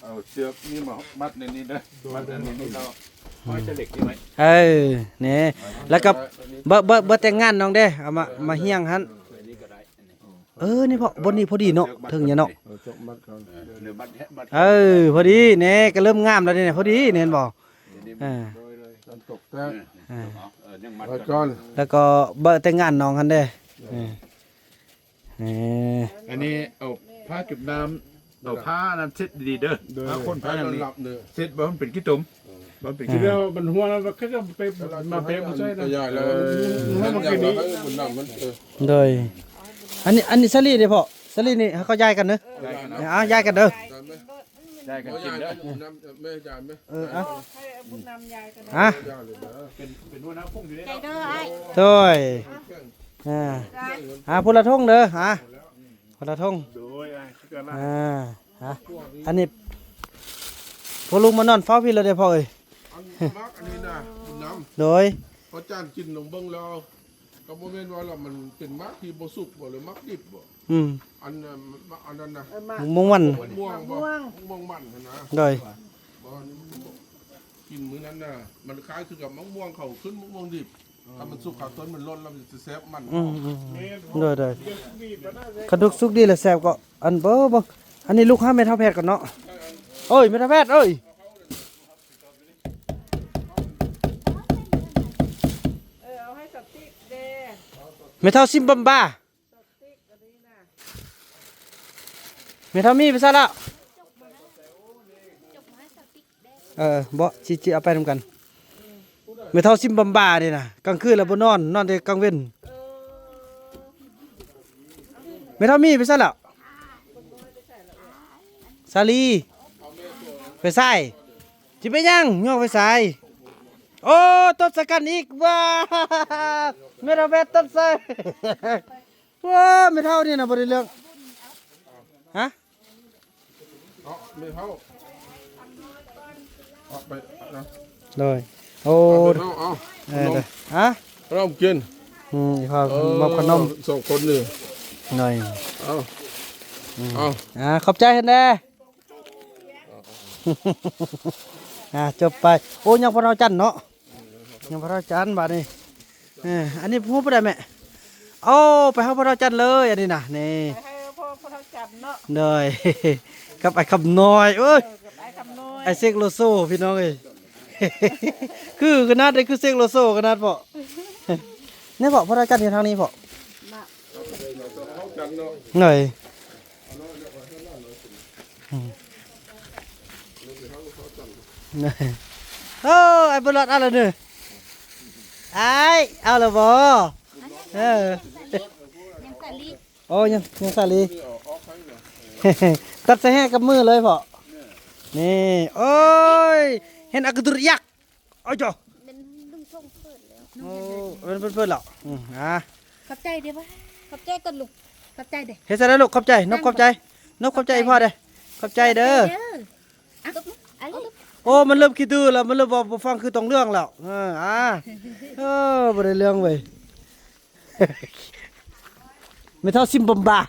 เอาเชือกนี่มา มัดในนี้นะมัดในนี้เราห้อยเหล็กนี่ไหม นี่แล้วก็บ่แต่งงานน้องเด้เอามาเฮียงหั่น อันนี้ก็ได้ นี่พอบนนี้พอดีเนาะถึงเนี่ยเนาะ จกมัดก่อน หรือบัดบัด พอดีเนี่ยก็เริ่มงามแล้วเนี่ยพอดีเนี่ยเห็นบ่อ่า การตกแต่ง ยังมัด มัดก่อน แล้วก็เบอร์แต่งงานน้องกันเด้นี่ อันนี้เอาผ้าจุ่มน้ำเอาผ้าน้ำเช็ดดีๆเด้อผ้าคนผ้าอย่างนี้ หลับเนื้อ เช็ดบ่มันเป็นขี้ตุ่มบ่เป็นขี้แล้วมันหัวแล้วก็จะไปมาเป๊ะบ่ใช่นะ ใหญ่แล้วให้มันกินให้มันนำมัน โดยอันนี้สลีเด้พ่อสลีนี่เขาย้ายกันเด้อย้ายกันเด้อ ได้กันกินเด้อ น้ำแม่จานไหม อ่ะ เป็นหัวหน้าพุ่งอยู่ ใจ ได้ เด้อไอ้ โดยพูละทงเด้อพูละทง โดยคือกันละ อันนี้พอลุงมานอนเฝ้าพี่เลยเด้อพ่อเอ้ย อันมักอันนี้นะน้ โดย ำพอจานกินลงเบิ้งแล้วก็บ่แม่นว่าเรามันเป็นมักที่บ่สุกบ่หรือมักดิบบ่อันนั้นนะ มงวัน ม่วงบ่ม่วงมันนะ โดย บ่กินมื้อนั้นน่ะมันคล้ายคือกับมะม่วงเขาขึ้นมะม่วงดิบถ้ามันสุกขาต้นมันล้นแล้วมันจะแซ่บมัน โดยกระดูกสุกดีแล้วแซ่บก็อันเบิ่งอันนี้ลูก5เม็ดเท่าแพทย์ก่อนเนาะเอ้ยเม็ดเท่าแพทย์เอ้ยเม็ดเท่าซิมบัมบ้าเม็ดเท่ามีไปซะแล้วบ่จิเอาไปนำกันเม็ดเท่าซิมบัมบ้านี่นะกลางคืนแล้วบ่นอนแต่กลางเว้นเม็ดเท่ามีไปซะแล้วสาลีไปใส่จิไปยังย่อไปใส่โอ้ต้นสกันอีกว้าเม็ดเท่าแพทย์ต้นใส่ว้าเม็ดเท่านี่นะบ่ได้เรื่องฮะ ไม่เท่าเอาไปนะ เลยโอ้ เอา เลยฮะ เรากิน อีพอมอบขนม สองคนนี่ หน่อย เอา ขอบใจเห็นแน่จบไปโอ้ยังพอเราจันเนาะยังพอเราจันบาดนี้อันนี้พูดไปได้ไหมโอ้ไปหาพอเราจันเลยอันนี้นะนี่ ให้พ่อเขาจับเนาะ เลยกับไอ้คำน้อยเอ้ย กับไอ้คำน้อย ไอ้เซกโลโซพี่น้องเอ้ย คือขนาดได้คือเซกโลโซขนาดเปาะเนี่ยเปาะพอเราจันอยู่ทางนี้เปาะ กันเนาะ หน่อยโอ้ไอ้บลอดเอาละเนอะไอ้เอาละบ่เออ ยังสาลี โอ้ยังสาลี ตัดใส่แห้กับมือเลยพ่อนี่โอ้ยเห็นอักดุรยักษ์โอ้ยจ้ะ เป็นลุงช่องเปิดแล้ว โอ้เป็นเพื่อนๆหรอกขอบใจเด้อวะขอบใจก่อนลูกขอบใจเด้อ เฮ็ดซะแล้วลูกขอบใจนกขอบใจนกขอบใจพ่อเด้อขอบใจเด้อ อ่ะไอ้ลูก โอ้มันเริ่มคิดดื้อแล้วมันเริ่มบ่ฟังคือต้องเรื่องแล้วบ่ได้เรื่องเว้ย ไม่เท่าซิมบัมบา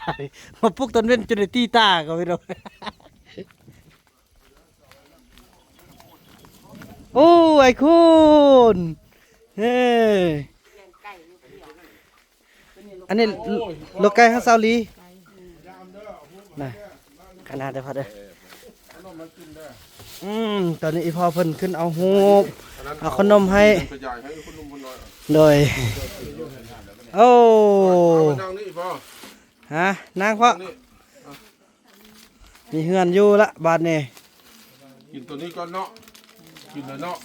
มาปลุกตอนเว้นจนได้ตีตาก็ไม่รู้ โอ้ไอ้คุณเฮ้อันนี้ลูกไก่ข้าวซาลีน่ะขนาดได้พัดเด้อตอนนี้อีพ่อเพิ่นขึ้นเอาหูบเอาขนมให้ กระจายให้คนนุ่มคนน้อย เลยโอ้ นั่งนี่พ่อ ฮะนางพ่อ นี่ มีเฮือนอยู่ละบาดนี่ กินตัวนี้ก่อนเนาะกินเลยเนาะ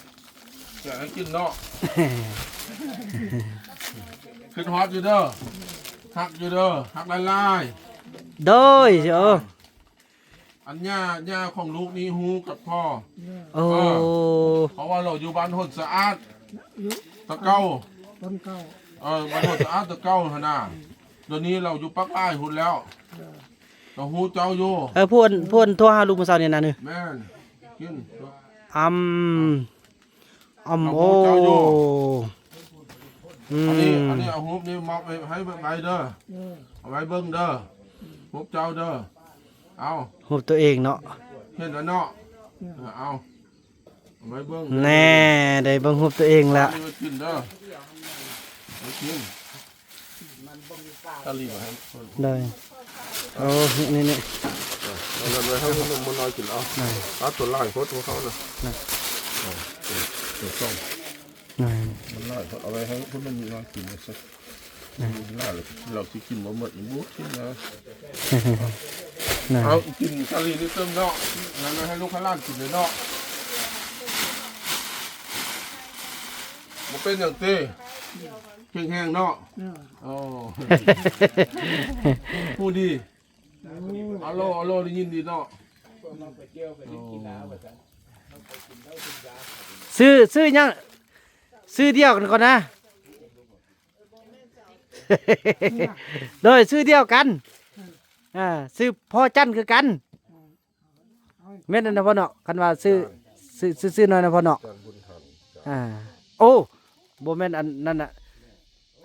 อยากให้กินเนาะขึ้นฮอตอยู่เด้อหักอยู่เด้อหักลาย โดยอันย่าของลูกนี้ฮูกับพ่อ โอ้ เพราะว่าเราอยู่บ้านหดสะอาดตะเก้าบ้านหดสะอาดตะเก้าหนาเดี๋ยวนี้เราอยู่ปักใต้หุ่นแล้วเราฮูเจ้าอยู่ พูดโทรหาลูกมื้อเช้านี่นะนี่ แม่นกิน โอ้ อันนี้เอาฮูบนี่มอบให้ใบเด้อเอาไว้เบิ้งเด้อฮูบเจ้าเด้อเอา หูตัวเองเนาะ เห็นแล้วเนาะเอาไว้เบิ้ง แน่ได้เบิ่งหูตัวเองแล้ว นี่มากินเด้อมากิน ถ้ารีบมาให้ ได้โอ้นี่ เอาเงินไว้ให้คนนมมันน้อยกินเอาเอาตัวไล่โคตรของเขาเลยตัวส้ม นี่ มันไล่เอาไว้ให้คนมันน้อยกินเลยสักน่าเลยเราที่กินบ่หมดอีกบุ๊กกินนะ นี่ เอากินชาลีนี่เติมเนาะงั้นให้ลูกข้างล่างกินเลยเนาะมันเป็นอย่างเต้แห้งๆเนาะอ๋อพูดดีอัลโลได้ยินดีเนาะ ซื้อยังซื้อเดียวกันก่อนนะโดยซื้อเดียวกันซื้อพ่อจันคือกันแม่นนะพ่อเนาะคันว่าซื้อน้อยนะพ่อเนาะโอ้บ่แม่นอันนั่นน่ะ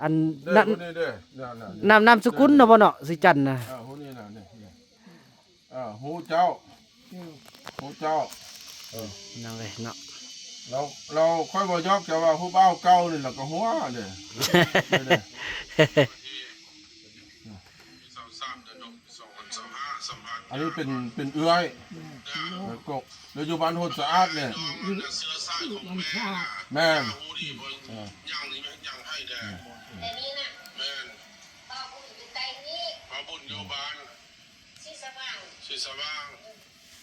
อัน เด้ นามสกุลนะพ่อเนาะสิจันนะ หูนี่นะเนี่ยหูเจ้านั่งเลยเนาะ เราค่อยบ่ยอกจะว่าหูเบ้าเก่านี่แล้วก็หัวเนี่ยอันนี้เป็นเอื้อยกกโดยอยู่บ้านโหดสะอาดเนี่ยแม่น แต่นี่น่ะ แม่น พ่อบุญอยู่ใต้นี้ พอบุญอยู่บ้าน ที่สว่าง สีสว่าง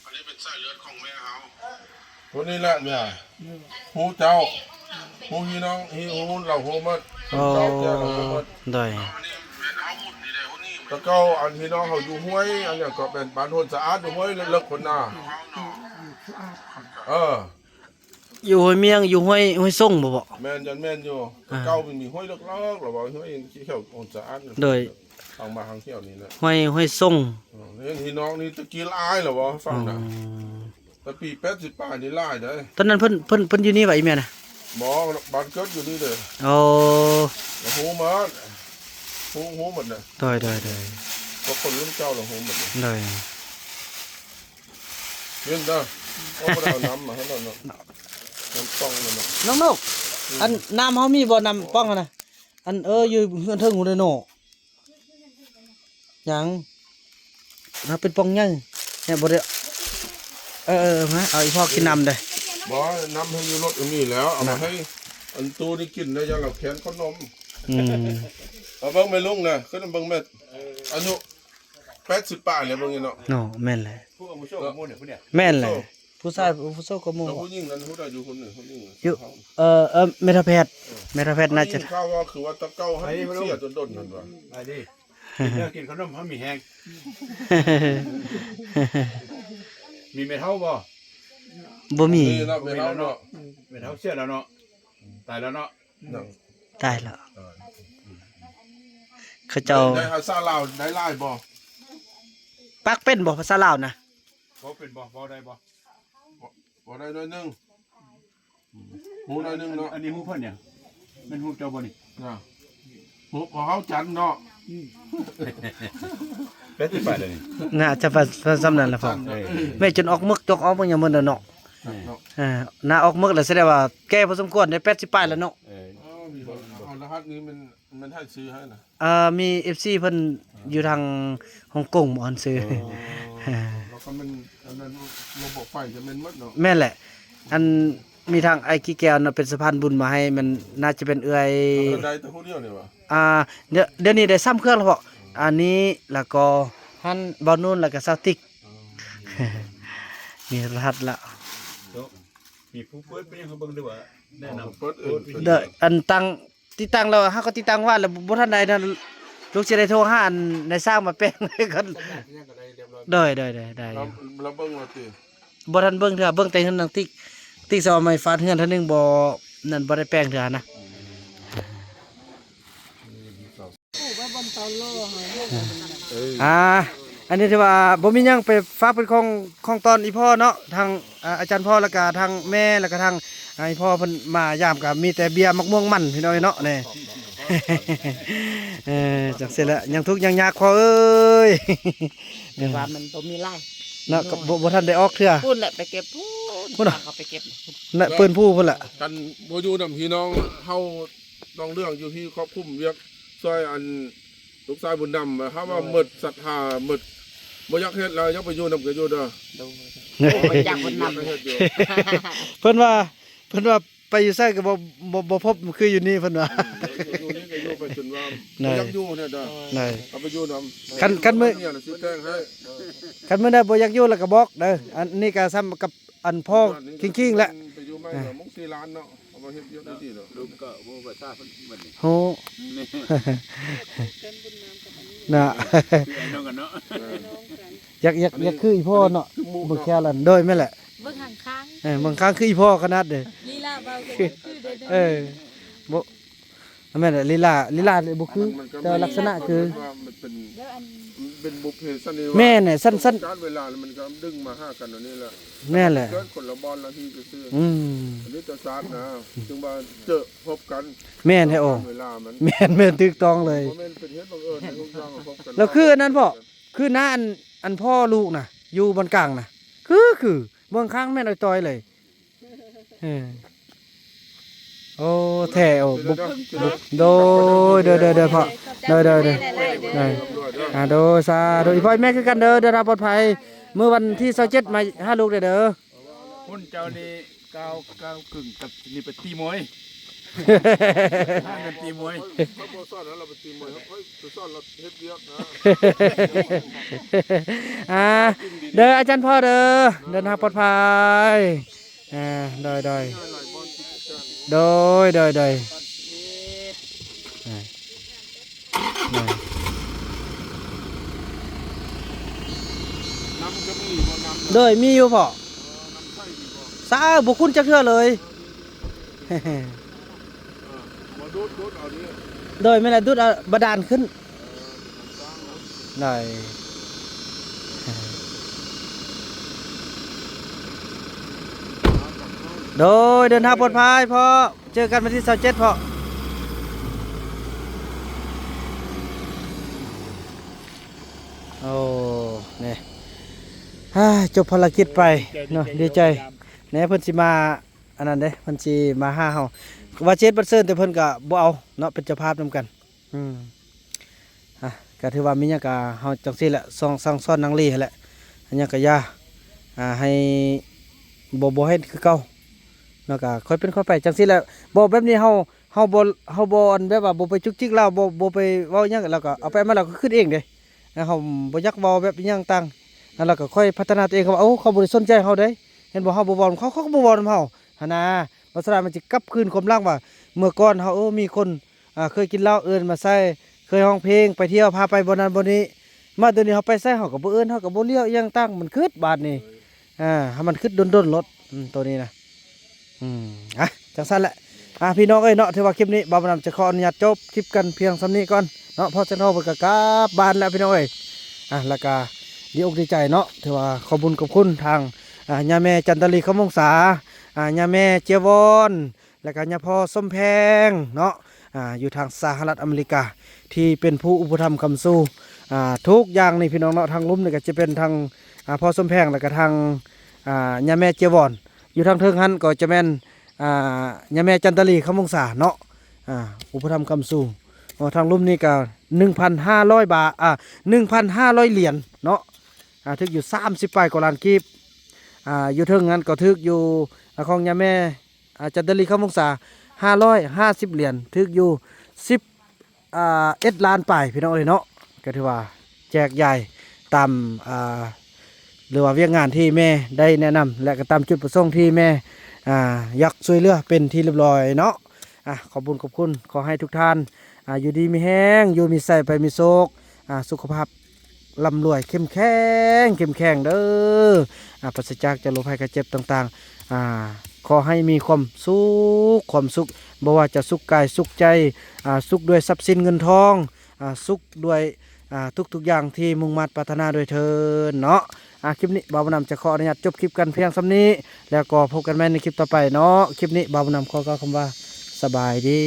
อันนี้เป็นสายเลือดของแม่เขาคนนี้แหละเนี่ยหูเจ้าหูพี่น้องหูเราหูมัด โอ้ เจ้าแก่เราหูมัด ได้ ตะเก้าอันพี่น้องเขาอยู่ห้วยอันเนี้ยก็เป็นบ้านโหดสะอาดอยู่ห้วยเลิกคนหน้าอยู่ห้วยเมียงอยู่ห้วยส่งบ่ แม่นยันแม่นอยู่ตะเก้ามันมีห้วยเลิกหรอบอกห้วยขี้เขียวโหดสะอาด โดย ทางมาทางเที่ยวนี่นะ ห้วยส่ง นี่พี่น้องนี่ตะกี้ลายหรอวะฟังนะแต่ปี80ป่านี่ลายได้ ตอนนั้นเพิ่นอยู่นี่ว่าอีแม่น่ะ หมอบ้านเกิดอยู่นี่เลย โอ้ หูมาหูหมดเลย ได้ เพราะคนรุ่นเจ้าเราหูหมดเลย ได้ เรื่องเด้อเอาไปเอาน้ำมาให้เราเนาะน้ำต้องเลยเนาะ น้องนกอันน้ำเฮามีบ่น้ำป้องอะนะอันอยู่เฮือนเทิงหูได้โนหยังถ้าเป็นป้องใหญ่เนี่ยบ่ได้มาเอาอีพ่อกินน้ำได้ บ่น้ำให้อยู่รถมีแล้วเอามาให้อันตูนี่กินได้ยังเราแขนขนม เอาเบิ่งแม่ลุงนะขึ้นเบิ่งแม่อายุ80ป่าเลยเบิ่งนี่เนาะ เนาะแม่นเลย พวกเอามาโชว์กับหมู่เนี่ยพวกเนี่ย แม่นเลยผู้ชายผู้โซก็หมู่ แล้วผู้หญิงนั้นผู้ใดอยู่คนหนึ่งผู้หญิง อยู่เมทาแพทย์น่าจะ ข้าวว่าคือว่าตะเก้าให้เสียจนดนนั่นว่า ไปดิกินขนมเขามีแห้งมีเมทัลบ่ บ่มี นี่เนาะแม่เราเนาะ เมทัลเสียแล้วเนาะตายแล้วเนาะ ตายแล้วเขาเจ้า ได้หาซาลาวได้ลายบ่ ปักเป็นบ่ภาษาลาวนะ บ่เป็นบ่ได้บ่ บ่ได้น้อยนึงหูน้อยนึงเนาะ อันนี้ฮู้เพิ่นเนี่ยมันฮู้เจ้าบ่นี่ นะหูพอเฮาจันเนาะ เป็ดสิไปเลยนี่ น่าจะซ้ำนั่นล่ะพ่อแม่จนออกมึกจกออกมึกอย่างมื้อนั้นเนาะหน้าออกมึกแล้วแสดงว่าแก่พอสมควรได้80ปลายแล้วเนาะ เอารหัสนี้มันให้ซื้อให้นะ มี FC เพิ่นอยู่ทางฮ่องกงบ่อันซื้อ แล้วก็มันอันนั้นระบบไฟจะเป็นหมดเนาะ แม่นแหละ อันมีทางไอ้ขี้แก้วน่ะเป็นสะพานบุญมาให้มันน่าจะเป็นเอื้อย ได้แต่ผู้เดียวนี่วะ เดี๋ยวนี้ได้ซ้ำเครื่องแล้วพ่ออันนี้แล้วก็หันบอลนู่นแล้วก็ซาวติก มีรหัสละ มีผู้เปิดไปยังเขาเบิ่งด้วยว่าแนะนำ เปิดอื่น เด้ออันตั้งติดตั้งแล้วเฮาก็ติดตั้งว่าแล้วบ่ทันใดนั่นลูกสิได้โทรหาอันได้สร้างมาแปลงให้กันได้อยู่ เราเบิ่งว่าติ บ่ทันเบิ่งเถื่อเบิ่งแต่เฮือนนางติ๊กสเอาไม้ฟาดเฮือนเท่านึงบ่นั่นบ่ได้แปลงเถื่อนะอันนี้ที่ว่าบ่มีหยังไปฝากเป็นของตอนอีพ่อเนาะทางอาจารย์พ่อแล้วก็ทางแม่แล้วก็ทางอีพ่อเพิ่นมายามก็มีแต่เบียร์มะม่วงมันพี่น้อยเนาะนี่ จังซี่แหละยังทุกข์ยังยากพอเอ้ย ว่ามันบ่มีไล่ เนาะก็บ่ทันได้ออกเทื่อ พูดแหละไปเก็บพูดเขาไปเก็บ น่ะปืนผู้พุ่นล่ะ กันบ่อยู่นำพี่น้องเฮาต้องเรื่องอยู่ที่ครอบคลุมเวียกซอยอัน ลูกชายบุญนำว่าเขาว่าหมดศรัทธาหมดบ่อยากเฮ็ดแล้วอยังไปอยู่นำก็อยู่เด้อ ไปจักคนนำ ไปเฮ็ดอยู่ เพิ่นว่าไปอยู่ไสก็บ่พบคืออยู่นี่เพิ่นว่า อยู่นี่ก็อยู่ไปจนว่า ไหน บ่อยากอยู่เนี่ยเด้อ ไหน เอาไปอยู่นำ คันมื้อ เนี่ยน่ะสิแต่งให้ คันมื้อใดบ่อยากอยู่แล้วก็บอกเด้ออันนี้ก็ซ้ำกับอันพ่อคิงๆแหละ ไปอยู่ไม่ก็มุก4ล้านเนาะเอามาเฮ็ดเยอะได้ที่เนาะ ลูกก็บ่ประชาเพิ่นเหมือนนี่ โห น่ะ คือไอ้น้องกันเนาะ อยากคืออีพ่อเนาะบ่แค่นั้นโดยแม่นแหละ เบิ่งห่างค้าง บางครั้งคืออีพ่อขนาดเด้อ ลีลาเบาก็คือเด้อ เออบ่แม่นแหละลีลาบ่คือ มันก็ แต่ลักษณะคือ ว่ามันเป็น เด้ออัน เป็นบุพเพสันนิวาส แม่เนี่ยสั้น การเวลามันก็ดึงมาหากันอันนี้แหละ ๆแม่นแหละ เกิดคนละบอลละที่ซื่อ อืม อันนี้จะซาดนะจึงว่าเจอพบกัน แม่นให้โอ้ เวลามัน แม่นถูกต้องเลย เพราะมันเป็นเหตุบังเอิญในทุกอย่างพบกัน แล้วคืออันนั้นพ่อ คือหน้าอันพ่อลูกน่ะ อยู่บนกลางน่ะ คือเบื้องข้างแม่นอ้อยต้อยเลยเออโอ้แท้โอ้บุกโดยเด้อพ่อเด้อโดยสาธุอีพ่อแม่คือกันเด้อรับปลอดภัยมื้อวันที่27มาหาลูกเด้อ คนเจ้านี่ก้าวกึ่งกับนี่ไปตีมวยห้างกันตีมวย เขาบ่ซ่อนแล้วเราไปตีมวยเขาไปซ่อนเราเฮ็ดเวียกนะ เด้ออาจารย์พ่อเด้อเดินทางปลอดภัยโดย หลายบอลติดกัน โดยน้ำก็มีบ่น้ำ โดยมีอยู่พ่อ น้ำไส้มีบ่ สาบุคุณจักเทื่อเลย บ่ดูดเอานี่ โดยไม่ละดุดเอาบาดาลขึ้นได้โดยเดินทางปลอดภัยพ่อเจอกันวันที่27พ่อโอ้เนี่ยจบภารกิจไปเนาะดีใจแหน่เพิ่นสิมาอันนั้นเด้เพิ่นสิมาหาเฮาว่าเจ็ดบัดเซินแต่เพิ่นก็บ่เอาเนาะเป็นเจ้าภาพนำกันก็ถือว่ามีหยังก็เฮาจังซี่แหละสั่งสอนนางลีหั่นแหละอันหยังก็อย่าให้บ่ให้คือเก่าเนาะก็ค่อยเป็นค่อยไปจังซี่แหละบ่แบบนี้เฮาบ่อันแบบว่าบ่ไปจุกจิกเราบ่ไปเว้าหยังแล้วก็เอาไปมาแล้วก็ขึ้นเองเด้เฮาบ่อยากเว้าแบบอิหยังต่างแล้วก็ค่อยพัฒนาตัวเองเขาเขาบ่ได้สนใจเฮาเด้เห็นบ่เฮาบ่เว้าเขาก็บ่เว้านำเฮาหั่นน่ะลักษณะมันสิกลับคืนความรักว่าเมื่อก่อนเฮามีคนเคยกินเหล้าเอิ้นมาใส่เคยร้องเพลงไปเที่ยวพาไปบ่นั้นบ่นี้มาเดี๋ยวนี้เฮาไปใส่เฮาก็บ่เอิ้นเฮาก็บ่เลี้ยวอิหยังต่างมันคืดบาดนี้ให้มันคืดดนๆรถตัวนี้นะจังซั่นแหละพี่น้องเอ้ยเนาะถือว่าคลิปนี้บ่าวนำจะขออนุญาตจบคลิปกันเพียงส่ำนี้ก่อนเนาะพอจังเฮาเพิ่นก็กลับบ้านแล้วพี่น้องเอ้ยแล้วก็ดีอกดีใจเนาะถือว่าขอบคุญขอบคุณทางย่าแม่จันตลีคำวงศาย่าแม่เจียวอนแล้วก็ย่าพ่อส้มแพงเนาะอยู่ทางสหรัฐอเมริกาที่เป็นผู้อุปถัมภ์คำสู้ทุกอย่างนี่พี่น้องเนาะทางลุ่มนี่ก็จะเป็นทางพ่อส้มแพงแล้วก็ทางย่าแม่เจียวอนอยู่ทางเทิงหันก็จะแม่นย่าแม่จันตลีคำวงศาเนาะอุปถัมภ์คำสู้ทางลุ่มนี่ก็ 1,500 บาท1,500 เหรียญเนาะถึกอยู่30 ปลายกว่าล้านกีบอยู่เทิงนั้นก็ถึกอยู่ของยาแม่จันทลีคำวงศา550 เหรียญถึกอยู่11 ล้านปลายพี่น้องเอ้ยเนาะก็ถือว่าแจกใหญ่ตามหรือว่าเวียกงานที่แม่ได้แนะนำและก็ตามจุดประสงค์ที่แม่อยากช่วยเหลือเป็นที่เรียบร้อยเนาะขอบคุณขอให้ทุกท่านอยู่ดีมีแห้งอยู่มีใส่ไปมีโชคสุขภาพร่ำรวยเข้มแข็งเด้อปราศจากจากโรคภัยไข้เจ็บต่างๆขอให้มีความสุขบ่ว่าจะสุขกายสุขใจสุขด้วยทรัพย์สินเงินทองสุขด้วยทุกอย่างที่มุ่งมั่นปรารถนาโดยเถิดเนาะคลิปนี้บ่าวนำจะขออนุญาตจบคลิปกันเพียงส่ำนี้แล้วก็พบกันใหม่ในคลิปต่อไปเนาะคลิปนี้บ่าวนำขอกล่าวคำว่าสบายดี